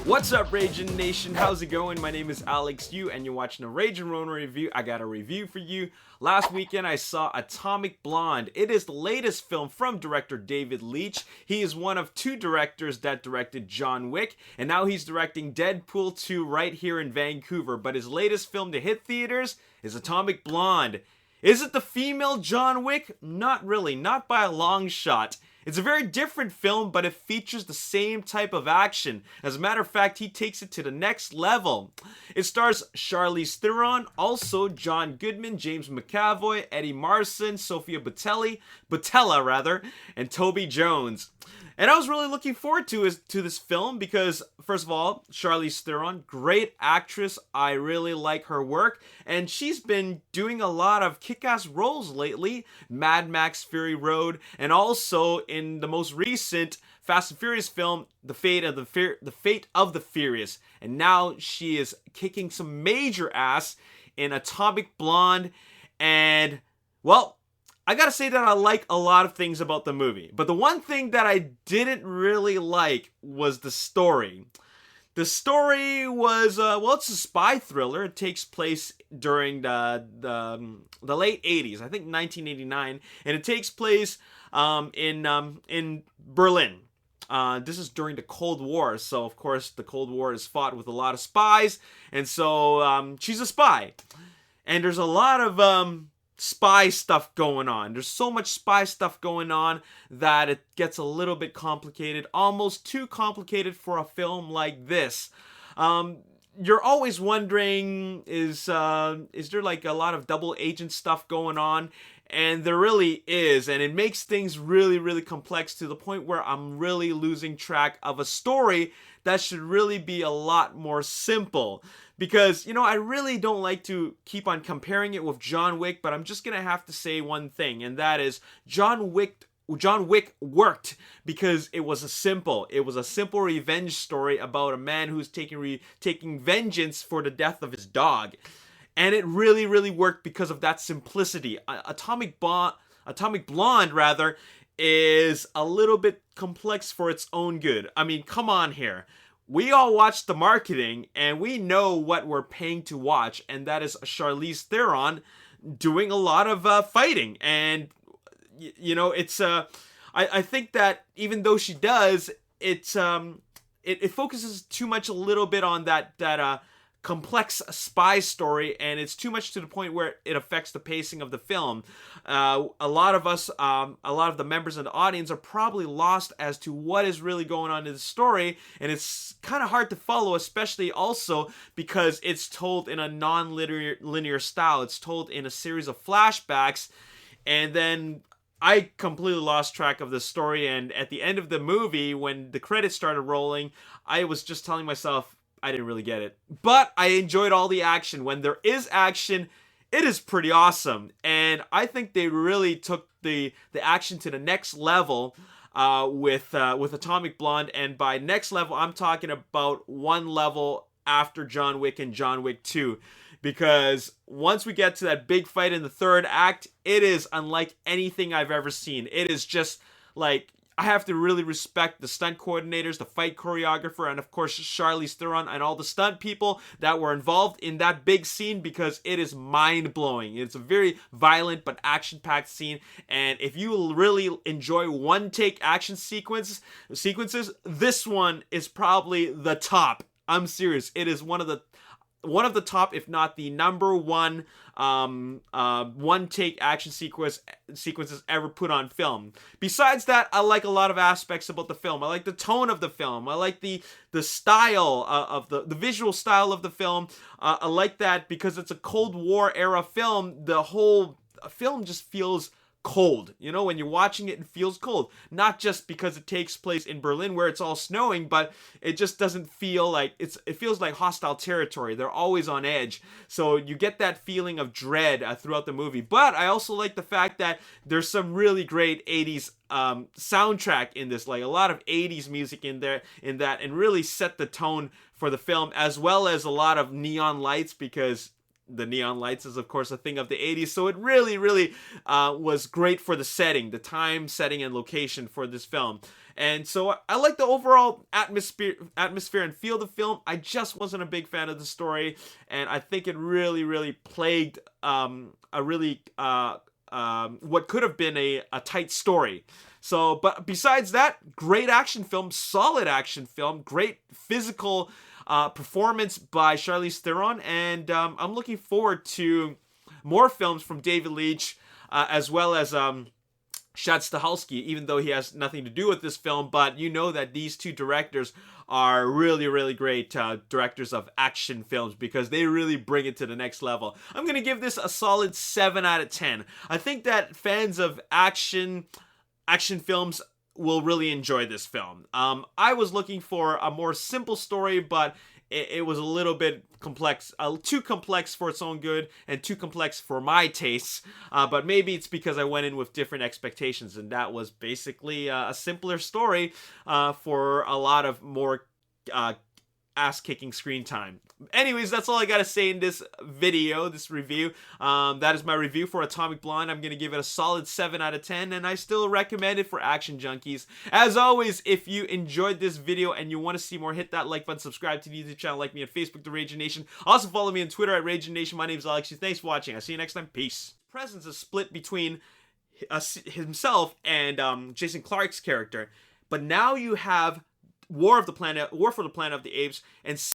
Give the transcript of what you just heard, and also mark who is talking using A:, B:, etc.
A: What's up, Ragin Nation? How's it going? My name is Alex Yu, and you're watching a Ragin Ronin review. I got a review for you. Last weekend, I saw Atomic Blonde. It is the latest film from director David Leitch. He is one of two directors that directed John Wick, and now he's directing Deadpool 2 right here in Vancouver. But his latest film to hit theaters is Atomic Blonde. Is it the female John Wick? Not really, not by a long shot. It's a very different film, but it features the same type of action. As a matter of fact, he takes it to the next level. It stars Charlize Theron, also John Goodman, James McAvoy, Eddie Marsan, Sofia Boutella, and Toby Jones. And I was really looking forward to this film because, first of all, Charlize Theron, great actress. I really like her work. And she's been doing a lot of kick-ass roles lately. Mad Max Fury Road, and also in the most recent Fast and Furious film, The Fate of the Furious. And now she is kicking some major ass in Atomic Blonde. And, well, I gotta say that I like a lot of things about the movie, but the one thing that I didn't really like was the story. The story was, it's a spy thriller. It takes place during the late 80s, I think 1989, and it takes place in Berlin. This is during the Cold War, so of course the Cold War is fought with a lot of spies, and so she's a spy. And there's a lot of spy stuff going on. There's so much spy stuff going on that it gets a little bit complicated, almost too complicated for a film like this. You're always wondering, is there like a lot of double agent stuff going on? And there really is, and it makes things really, really complex to the point where I'm really losing track of a story that should really be a lot more simple. Because, I really don't like to keep on comparing it with John Wick, but I'm just going to have to say one thing, and that is John Wick worked because it was a simple revenge story about a man who's taking vengeance for the death of his dog. And it really, really worked because of that simplicity. Atomic Blonde, is a little bit complex for its own good. I mean, come on here. We all watch the marketing, and we know what we're paying to watch, and that is Charlize Theron doing a lot of fighting. And, it's... I think that even though she does, it focuses too much a little bit on that complex spy story, and it's too much to the point where it affects the pacing of the film. A lot of the members of the audience are probably lost as to what is really going on in the story, and it's kind of hard to follow, especially also because it's told in a non-linear style. It's told in a series of flashbacks, and then I completely lost track of the story, and at the end of the movie, when the credits started rolling, I was just telling myself, I didn't really get it. But I enjoyed all the action. When there is action, it is pretty awesome. And I think they really took the action to the next level with Atomic Blonde. And by next level, I'm talking about one level after John Wick and John Wick 2. Because once we get to that big fight in the third act, it is unlike anything I've ever seen. It is just like, I have to really respect the stunt coordinators, the fight choreographer, and of course Charlize Theron and all the stunt people that were involved in that big scene, because it is mind-blowing. It's a very violent but action-packed scene, and if you really enjoy one-take action sequences, this one is probably the top. I'm serious. It is one of the top, if not the number one one-take action sequences ever put on film. Besides that, I like a lot of aspects about the film. I like the tone of the film. I like the style of the visual style of the film. I like that because it's a Cold War era film. The whole film just feels cold. When you're watching it feels cold. Not just because it takes place in Berlin where it's all snowing, but it just doesn't feel like it feels like hostile territory. They're always on edge. So you get that feeling of dread throughout the movie. But I also like the fact that there's some really great 80s soundtrack in this, like a lot of 80s music in that, and really set the tone for the film, as well as a lot of neon lights, because the neon lights is of course a thing of the 80s, so it really was great for the setting, the time, setting, and location for this film. And so I like the overall atmosphere and feel of the film. I just wasn't a big fan of the story, and I think it really plagued what could have been a tight story. So, but besides that, great action film, solid action film, great physical performance by Charlize Theron, and I'm looking forward to more films from David Leitch, as well as Chad Stahelski, even though he has nothing to do with this film. But you know that these two directors are really great directors of action films, because they really bring it to the next level. I'm going to give this a solid 7 out of 10. I think that fans of action films will really enjoy this film. I was looking for a more simple story, but it was a little bit complex, too complex for its own good, and too complex for my tastes. But maybe it's because I went in with different expectations, and that was basically a simpler story for a lot of more ass-kicking screen time. Anyways, that's all I gotta say in this video, this review. That is my review for Atomic Blonde. I'm gonna give it a solid 7 out of 10, and I still recommend it for action junkies. As always, if you enjoyed this video and you want to see more, hit that like button, subscribe to the YouTube channel, like me on Facebook, The Ragin Nation. Also follow me on Twitter at Ragin Nation. My name is Alex. Thanks for watching. I'll see you next time. Peace. Presence is split between himself and Jason Clarke's character, but now you have War for the Planet of the Apes, and